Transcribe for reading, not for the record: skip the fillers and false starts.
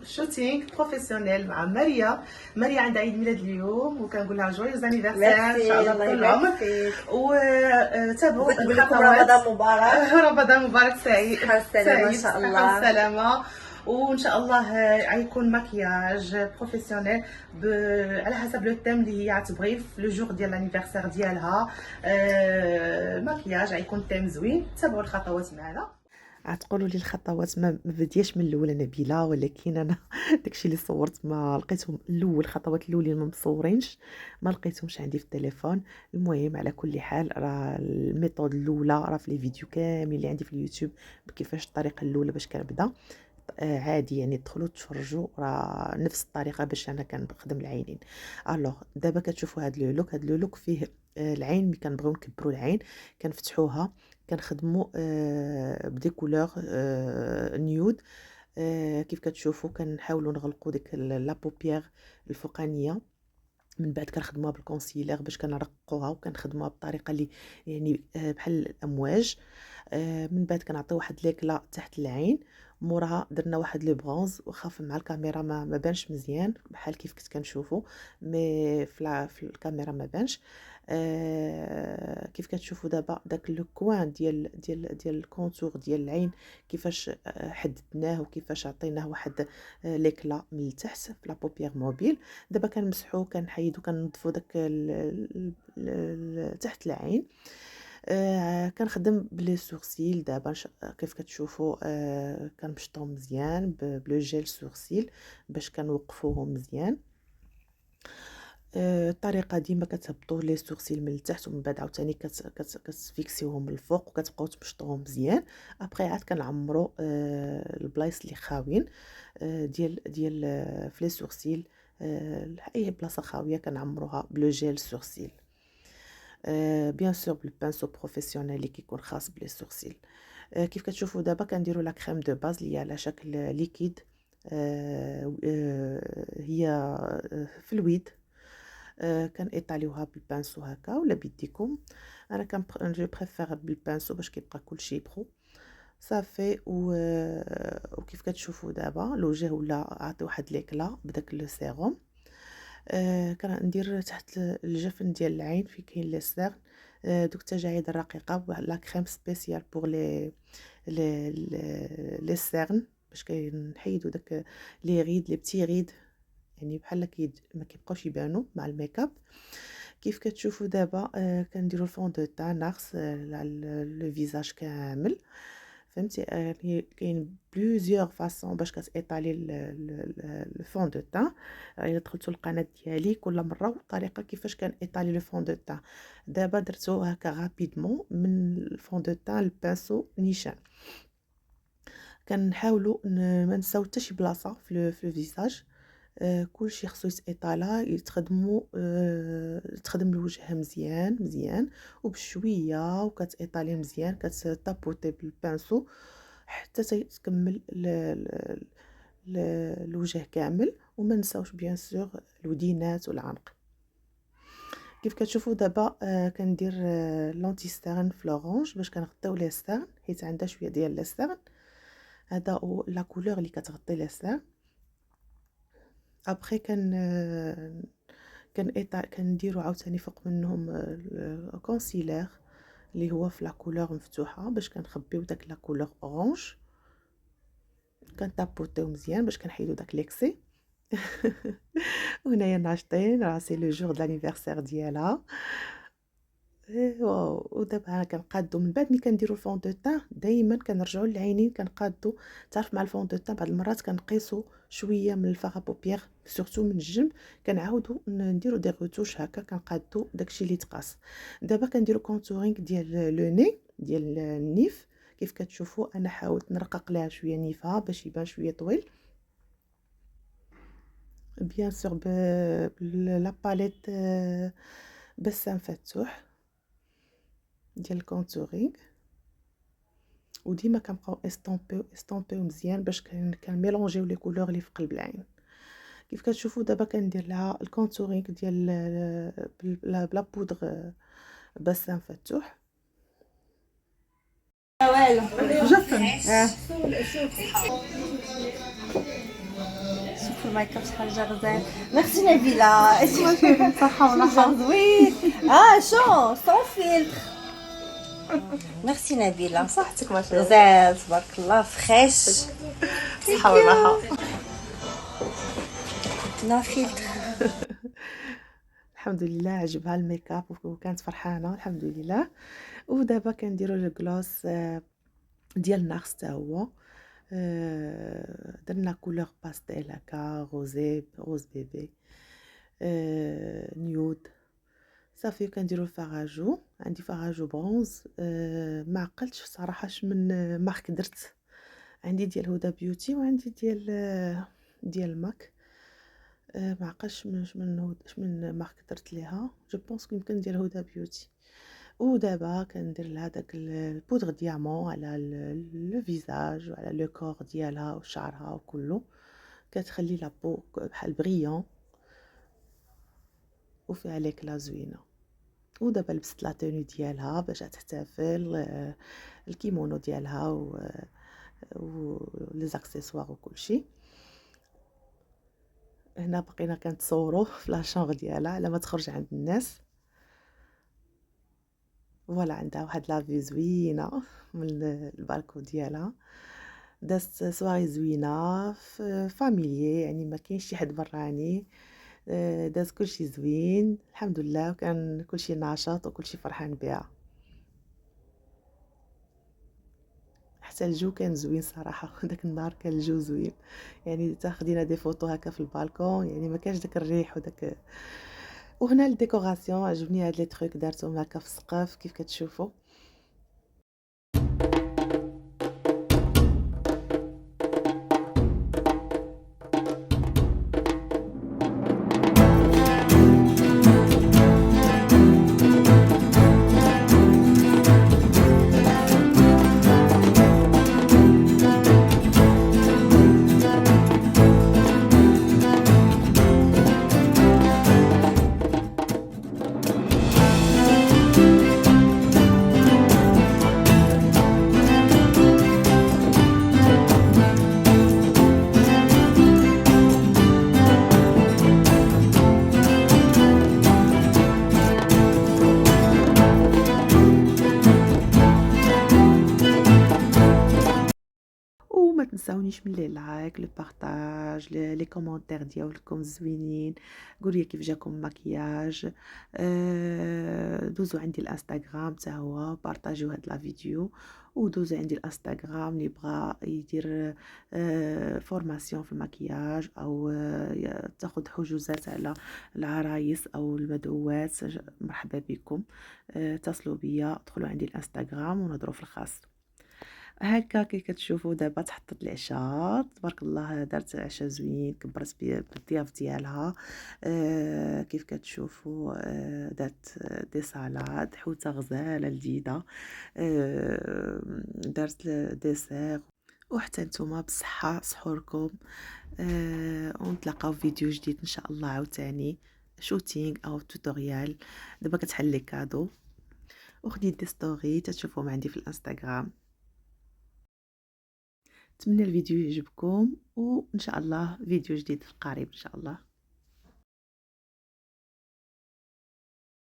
شوتينغ بروفيسيونيل مع ماريا عندها عيد ميلاد اليوم، وكنقول لها جويوز انيفرسير ان شاء الله طول العمر. وتابعوا رمضان مبارك. رمضان مبارك سعيد. صحة والسلامة ان شاء الله. والسلامه. وان شاء الله غيكون مكياج بروفيسيونيل على حسب لو تيم اللي هي غتبغي في لو جور ديال لانيفرسير ديالها. مكياج غيكون تيم زوين. تابعوا الخطوات معنا. غتقولوا لي الخطوات ما بدياش من الاول نبيله، ولكن انا داكشي اللي صورت ما لقيتهم الاول، الخطوات الاولين ما مصورينش، ما لقيتهمش عندي في التليفون. المهم على كل حال راه الميثود الاولى راه في لي فيديو كاملين اللي عندي في اليوتيوب بكيفاش الطريقه الاولى باش كنبدا. عادي يعني تدخلوا تفرجوا، راه نفس الطريقه باش انا كنخدم العينين. الوغ دابا كتشوفوا هذا لو لوك فيه العين. ملي كنبغيو نكبروا العين كنفتحوها، كنخدموا بدي كولور نيود. كيف كتشوفوا كنحاولوا نغلقوا ديك لا بوبيير الفوقانيه، من بعد كنخدموها بالكونسيلر باش كنرققوها، وكنخدموها بطريقه اللي يعني بحال الامواج. من بعد كنعطيو واحد ليكلا تحت العين، موراها درنا واحد لو برونز. وخاف مع الكاميرا ما بانش مزيان بحال كيف كنت كنشوفوا، مي في الكاميرا ما بانش. كيف كتشوفوا دابا داك لو كوان ديال الكونتور ديال العين كيفاش حددناه، وكيفاش عطيناه واحد ليكلا من التحت في لا بوبيير موبيل. دابا كنمسحو كنحيدو كنظفو داك تحت العين. كنخدم بلي سورسيل دابا كيف كتشوفوا. كنمشطهم مزيان بلو جيل سورسيل باش كنوقفوهم مزيان. الطريقه ديما كتهبطوا لي سورسيل من التحت، ومن بعد عاوتاني كتفيكسيوهم من الفوق وكتبقاو تمشطوهم مزيان. ابري عاد كنعمروا البلايص اللي خاويين ديال في لي سورسيل. اي بلاصه خاويه كنعمروها بلو جيل سورسيل. بيان سور بالبانسو بروفيسيونيل اللي كيكون خاص بلي سورسيل. كيف كتشوفوا دابا كنديروا لا كريم دو باز اللي على شكل ليكيد. هي في الويد. كنيطاليوها بالبانسو هكا ولا بيديكم. انا جو بريفير بالبانسو باش كيبقى كلشي برو صافي. وكيف كتشوفوا دابا لوجه ولا عطي واحد ليكلا بداك لو سيروم. كندير تحت الجفن ديال العين في كاين لي سيرن. دوك التجاعيد الرقيقه لا كريم سبيسيال بور لي سيرن باش كنحيدو داك لي غيد لي بتي غيد، يعني بحال ما كيبقاوش يبانوا مع الميكاب. كيف كتشوفوا دابا كنديروا الفون دو تان ناقص لو فيزاج كامل. فهمتي يعني كاين بلوزيور فاصون باش كتيطالي لو فون دو تان. الا دخلتوا القناه ديالي كل مره والطريقه كيفاش كنيطالي لو فون دو تان. دابا درتو هكا غابيدمون من الفون دو تان البانسو نيشان. كنحاولوا ما نساو حتى شي بلاصه في الفيزاج. كلشي خصو يتالا يتخدموا. تخدم الوجه مزيان مزيان وبشويه، وكتيطالي مزيان كتطابوطي بالبانسو حتى تكمل الوجه كامل. وما نساوش بيان سور الودينات والعنق. كيف كتشوفوا دابا كندير لونتي ستيرن في لورانج باش كنغطيو لي ستيرن، حيت عندها شويه ديال لي ستيرن. هذا لا كولور اللي كتغطي لي ستيرن. ابري كنديروا عاوتاني فوق منهم كونسيلر اللي هو في لا كولور مفتوحه باش كنخبيو داك لا كولور اورانج. كنطابوطيو مزيان باش كنحيدو داك ليكسي. وهنايا ناشطين راه سي لو جور د لانيفرسير ديالها. واو. ودابا انا كنقادو من بعد ملي كنديروا الفون دو تان دائما كنرجعوا للعينين كنقادو. تعرف مع الفون دو تان بعض المرات كنقيسوا شويه من الفاغ بوبيير سورتو من الجنب، كنعاودوا نديروا دي روتوش هكا كنقادو داكشي اللي تقاس. دابا كنديروا كونتورينغ ديال لو ني ديال النيف. كيف كتشوفوا انا حاولت نرقق لها شويه نيفها باش يبان شويه طويل. بيان سور لا باليت بسام فتوح ديال الكونتورينغ. وديما كنبقاو استومبيو مزيان باش كنميلونجيو لي كولور اللي في قلب العين. كيف كتشوفوا دابا كندير لها الكونتورينغ ديال بلا بودر بسام فتوح. والو جفن. في الميك اب شحال جا غزال. ميرسي نبيله. صحه وراحه. زوين. شو سون فيلتر. ميرسي نبيله. صحتك ما شاء الله. غزال تبارك الله فريش. صحه وراحه. نو فيلتر. الحمد لله عجبها الميك اب وكانت فرحانه الحمد لله. ودابا كنديروا الكلوس ديال ناخس حتى هو. درنا كولور باستيل هكا روز بيبي نيود صافي. كنديروا الفراجو. عندي فراجو برونز. ما عقلتش صراحه من مارك درت. عندي ديال هدى بيوتي وعندي ديال ماك. ما عقلتش من مارك درت ليها. جو بونس يمكن ديال هدى بيوتي. ودابا كندير لها داك البودغ ديامون على لو فيزاج وعلى لو كور ديالها وشعرها وكله. كتخلي لابو بحال بريون وفيها ليكلا زوينه. ودابا لبست لا توني ديالها باش تحتفل. الكيمونو ديالها و لي زاكسيسوار وكلشي. هنا بقينا كنتصوروا في لا شامبر ديالها على ما تخرج عند الناس. فوالا عندها واحد لا في زوينه من البالكون ديالها. دازت سواري زوينه في فاميلي يعني ما كاينش شي حد براني. داز كلشي زوين الحمد لله وكان كلشي ناشط وكلشي فرحان بها. حتى الجو كان زوين صراحه. داك النهار كان الجو زوين يعني تاخدينا دي فوتو هكا في البالكون يعني ما كانش داك الريح وداك. وهنا الديكوراسيون عجبني هاد لي تروك دارتهم هكا في السقف كيف كتشوفوا. وما تنساونيش من لي لايك لو بارطاج لي كومونتير ديالكم زوينين. قولوا لي كيف جاكم المكياج. دوزوا عندي الانستغرام حتى هو بارطاجيو هاد لا فيديو. ودوزوا عندي الانستغرام اللي بغى يدير فورماسيون في المكياج او تاخذ حجوزات على العرايس او المدعوات. مرحبا بكم. اتصلوا بيا ادخلوا عندي الانستغرام ونهضروا في الخاص. هكا كي كتشوفوا دابا تحطت العشاء تبارك الله. دارت عشاء زوين كبرت بالضياف ديالها. كيف كتشوفوا دارت دي سالاد حوته غزاله لذيذه. دارت ديسير. وحتى نتوما بالصحه سحوركم. ونتلاقاو في فيديو جديد ان شاء الله عاوتاني شوتينغ او توتوريال. دابا كتحل لي كادو وخديت دي ستوري تشوفوهم عندي في الانستغرام. نتمنى الفيديو يعجبكم وان شاء الله فيديو جديد في القريب ان شاء الله.